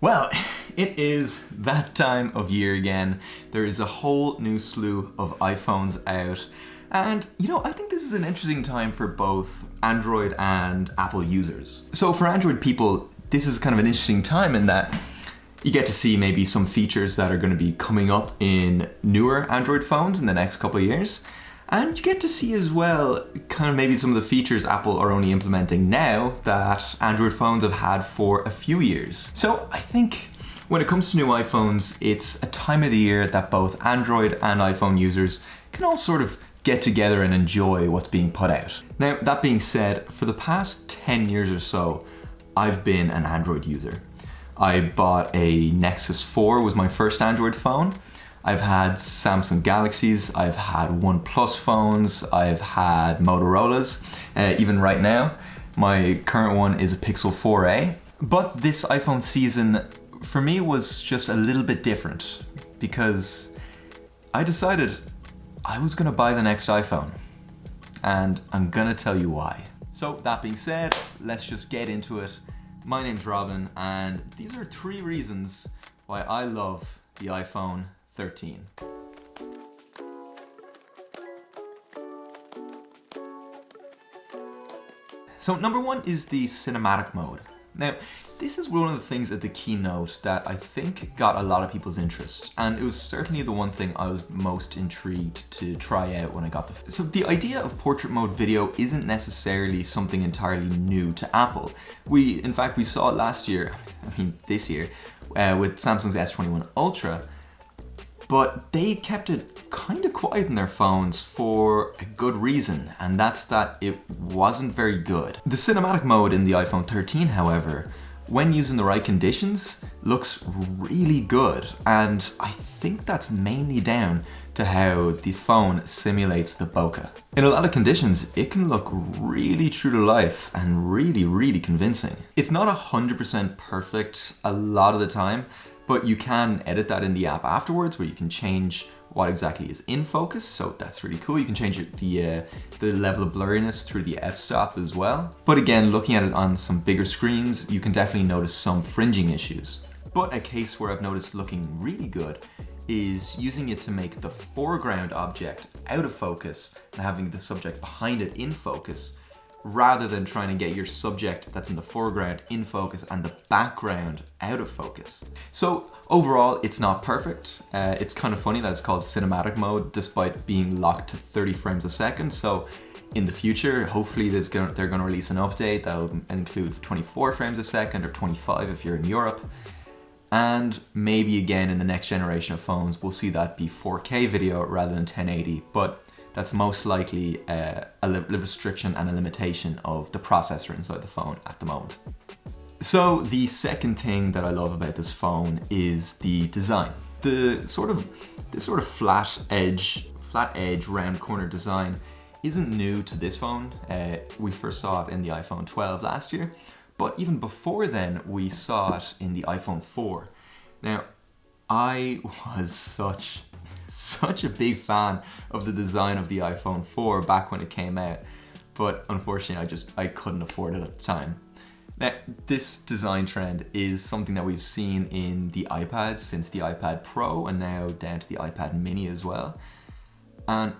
Well, it is that time of year again. There is a whole new slew of iPhones out. And, I think this is an interesting time for both Android and Apple users. So for Android people, this is kind of an interesting time in that you get to see maybe some features that are going to be coming up in newer Android phones in the next couple of years. And you get to see as well kind of maybe some of the features Apple are only implementing now that Android phones have had for a few years. So I think when it comes to new iPhones, it's a time of the year that both Android and iPhone users can all sort of get together and enjoy what's being put out. Now, that being said, for the past 10 years or so, I've been an Android user. I bought a Nexus 4 was my first Android phone. I've had Samsung Galaxies, I've had OnePlus phones, I've had Motorola's. Even right now, my current one is a Pixel 4a. But this iPhone season, for me, was just a little bit different because I decided I was gonna buy the next iPhone. And I'm gonna tell you why. So that being said, let's just get into it. My name's Robin, and these are 3 reasons why I love the iPhone 13. So number 1 is the cinematic mode. Now, this is one of the things at the keynote that I think got a lot of people's interest, and it was certainly the one thing I was most intrigued to try out when I got the... So the idea of portrait mode video isn't necessarily something entirely new to Apple. In fact, we saw it last year, this year, with Samsung's S21 Ultra, but they kept it kind of quiet in their phones for a good reason, and that's that it wasn't very good. The cinematic mode in the iPhone 13, however, when used in the right conditions, looks really good, and I think that's mainly down to how the phone simulates the bokeh. In a lot of conditions, it can look really true to life and really convincing. It's not 100% perfect a lot of the time, but you can edit that in the app afterwards where you can change what exactly is in focus, so that's really cool. You can change the level of blurriness through the f-stop as well. But again, looking at it on some bigger screens, you can definitely notice some fringing issues. But a case where I've noticed looking really good is using it to make the foreground object out of focus and having the subject behind it in focus, rather than trying to get your subject that's in the foreground in focus and the background out of focus. So overall, it's not perfect. It's kind of funny that it's called cinematic mode despite being locked to 30 frames a second. So in the future, hopefully they're gonna release an update that'll include 24 frames a second or 25 if you're in Europe. And maybe again in the next generation of phones, we'll see that be 4K video rather than 1080, but that's most likely a restriction and a limitation of the processor inside the phone at the moment. So the second thing that I love about this phone is the design. This sort of flat edge, round corner design isn't new to this phone. We first saw it in the iPhone 12 last year, but even before then, we saw it in the iPhone 4. Now, I was such a big fan of the design of the iPhone 4 back when it came out, but unfortunately I couldn't afford it at the time. Now, this design trend is something that we've seen in the iPads since the iPad Pro and now down to the iPad Mini as well. And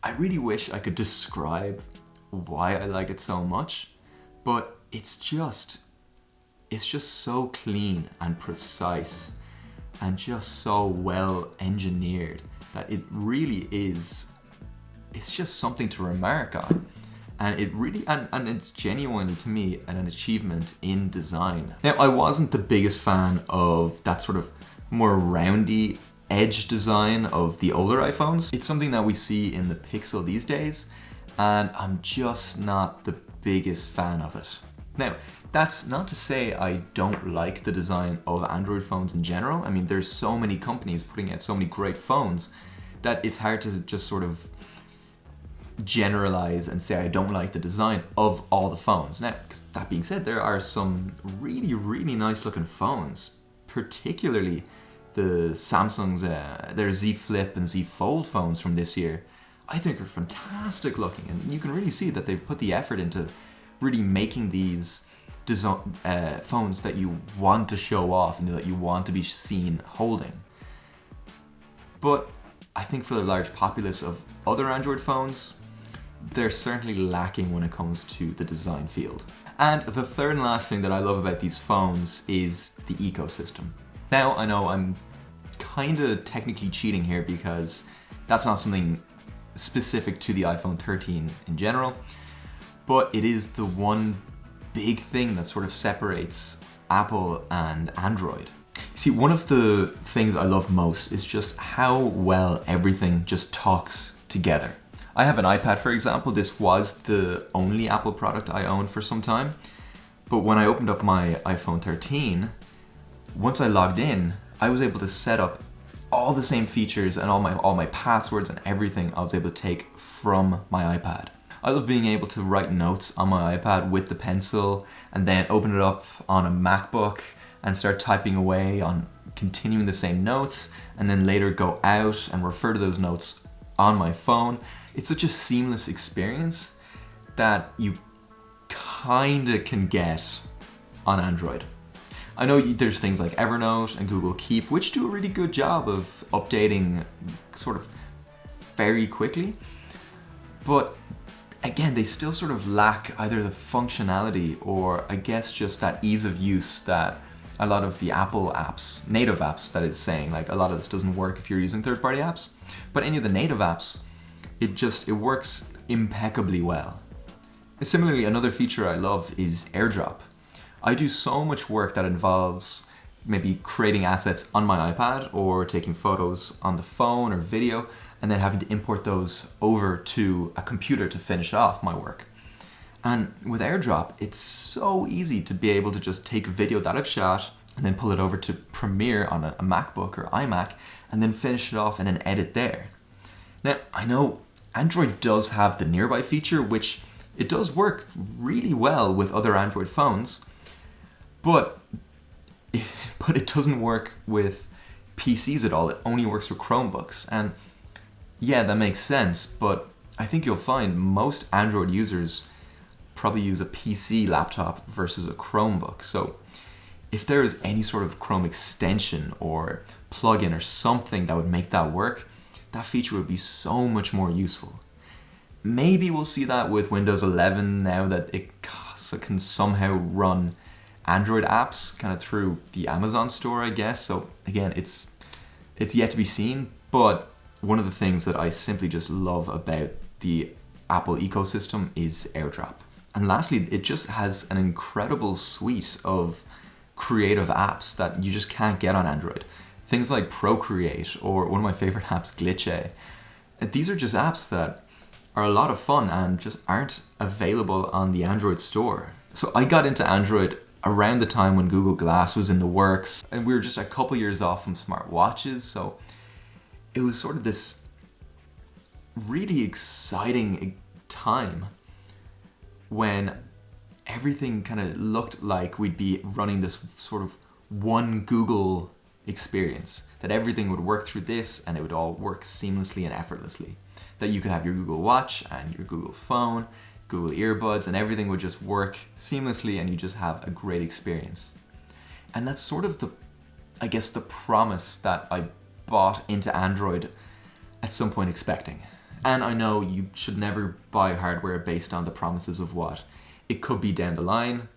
I really wish I could describe why I like it so much, but it's just so clean and precise and just so well engineered that it really is, it's just something to remark on. And it really, and it's genuinely to me an achievement in design. Now, I wasn't the biggest fan of that sort of more roundy edge design of the older iPhones. It's something that we see in the Pixel these days, and I'm just not the biggest fan of it. Now, that's not to say I don't like the design of Android phones in general. I mean, there's so many companies putting out so many great phones that it's hard to just sort of generalize and say I don't like the design of all the phones. Now, that being said, there are some really nice looking phones, particularly the Samsung's, their Z Flip and Z Fold phones from this year. I think are fantastic looking, and you can really see that they've put the effort into really making these phones that you want to show off and that you want to be seen holding. But I think for the large populace of other Android phones, they're certainly lacking when it comes to the design field. And the third and last thing that I love about these phones is the ecosystem. Now, I know I'm kind of technically cheating here because that's not something specific to the iPhone 13 in general, but it is the one big thing that sort of separates Apple and Android. See, one of the things I love most is just how well everything just talks together. I have an iPad, for example. This was the only Apple product I owned for some time. But when I opened up my iPhone 13, once I logged in, I was able to set up all the same features and all my passwords and everything I was able to take from my iPad. I love being able to write notes on my iPad with the pencil and then open it up on a MacBook and start typing away on continuing the same notes, and then later go out and refer to those notes on my phone. It's such a seamless experience that you kinda can get on Android. I know there's things like Evernote and Google Keep, which do a really good job of updating sort of very quickly, but again, they still sort of lack either the functionality or I guess just that ease of use that a lot of the Apple apps, native apps that is saying, like a lot of this doesn't work if you're using third-party apps, but any of the native apps, it works impeccably well. And similarly, another feature I love is AirDrop. I do so much work that involves maybe creating assets on my iPad or taking photos on the phone or video and then having to import those over to a computer to finish off my work. And with AirDrop, it's so easy to be able to just take a video that I've shot and then pull it over to Premiere on a MacBook or iMac and then finish it off and then edit there. Now, I know Android does have the nearby feature, which it does work really well with other Android phones, but it doesn't work with PCs at all. It only works with Chromebooks. And yeah, that makes sense, but I think you'll find most Android users probably use a PC laptop versus a Chromebook. So if there is any sort of Chrome extension or plugin or something that would make that work, that feature would be so much more useful. Maybe we'll see that with Windows 11 now that it can somehow run Android apps kind of through the Amazon store, I guess. So again, it's yet to be seen, but one of the things that I simply just love about the Apple ecosystem is AirDrop. And lastly, it just has an incredible suite of creative apps that you just can't get on Android. Things like Procreate or one of my favorite apps, Glitch. These are just apps that are a lot of fun and just aren't available on the Android store. So I got into Android around the time when Google Glass was in the works, and we were just a couple years off from smartwatches, so it was sort of this really exciting time when everything kind of looked like we'd be running this sort of one Google experience, that everything would work through this and it would all work seamlessly and effortlessly, that you could have your Google Watch and your Google phone, Google earbuds, and everything would just work seamlessly and you just have a great experience. And that's sort of the promise that I bought into Android at some point expecting. And I know you should never buy hardware based on the promises of what it could be down the line.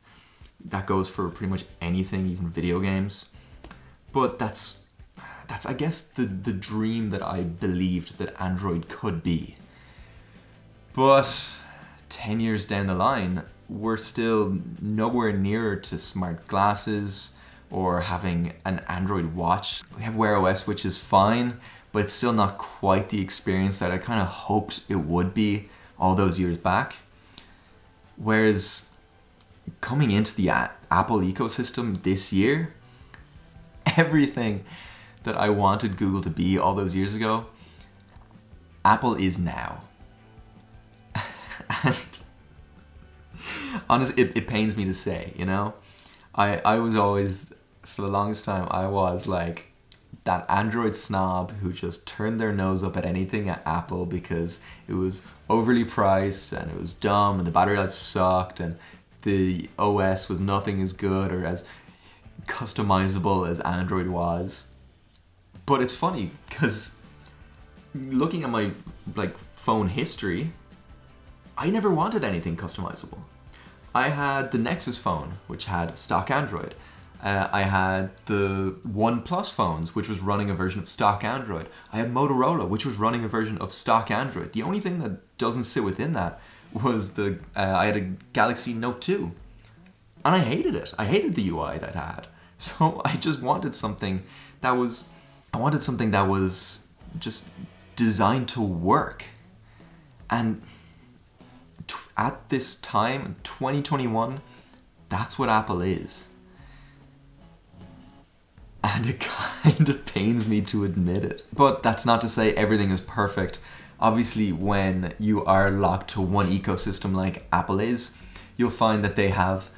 That goes for pretty much anything, even video games. But that's I guess the dream that I believed that Android could be. But 10 years down the line, we're still nowhere nearer to smart glasses or having an Android watch. We have Wear OS, which is fine, but it's still not quite the experience that I kind of hoped it would be all those years back. Whereas coming into the Apple ecosystem this year, everything that I wanted Google to be all those years ago, Apple is now. And honestly, it pains me to say, you know? I was always, for the longest time, I was like that Android snob who just turned their nose up at anything at Apple because it was overly priced and it was dumb and the battery life sucked and the OS was nothing as good or as customizable as Android was. But it's funny because looking at my phone history, I never wanted anything customizable. I had the Nexus phone, which had stock Android. I had the OnePlus phones, which was running a version of stock Android. I had Motorola, which was running a version of stock Android. The only thing that doesn't sit within that was I had a Galaxy Note 2. And I hated it. I hated the UI that it had. So I just wanted something that was just designed to work. And at this time, 2021, that's what Apple is. And it kind of pains me to admit it. But that's not to say everything is perfect. Obviously, when you are locked to one ecosystem like Apple is, you'll find that they have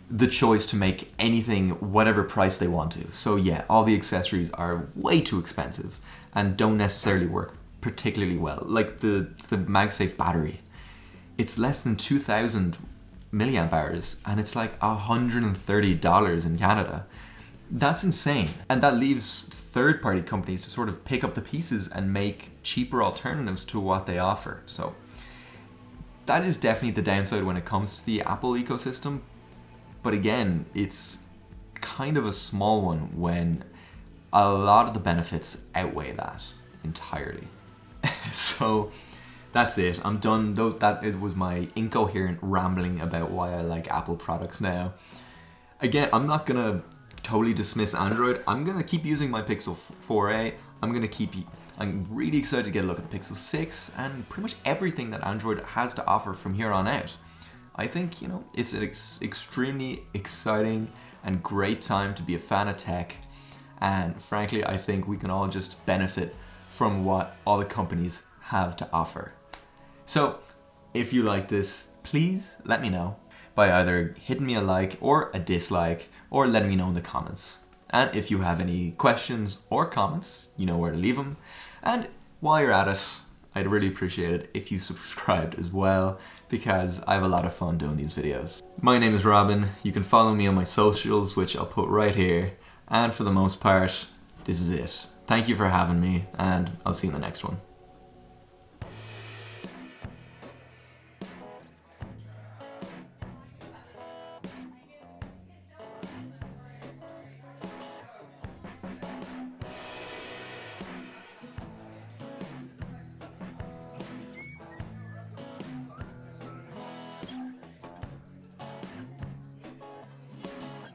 the choice to make anything whatever price they want to. So yeah, all the accessories are way too expensive and don't necessarily work particularly well. Like the MagSafe battery, it's less than 2,000 milliamp hours and it's like $130 in Canada. That's insane. And that leaves third-party companies to sort of pick up the pieces and make cheaper alternatives to what they offer. So that is definitely the downside when it comes to the Apple ecosystem. But again, it's kind of a small one when a lot of the benefits outweigh that entirely. So that's it. I'm done. That was my incoherent rambling about why I like Apple products now. Again, I'm not going to totally dismiss Android. I'm going to keep using my Pixel 4a. I'm really excited to get a look at the Pixel 6 and pretty much everything that Android has to offer from here on out. I think, it's an extremely exciting and great time to be a fan of tech. And frankly, I think we can all just benefit from what all the companies have to offer. So if you like this, please let me know by either hitting me a like or a dislike or letting me know in the comments. And if you have any questions or comments, you know where to leave them. And while you're at it, I'd really appreciate it if you subscribed as well, because I have a lot of fun doing these videos. My name is Robin. You can follow me on my socials, which I'll put right here. And for the most part, this is it. Thank you for having me, and I'll see you in the next one.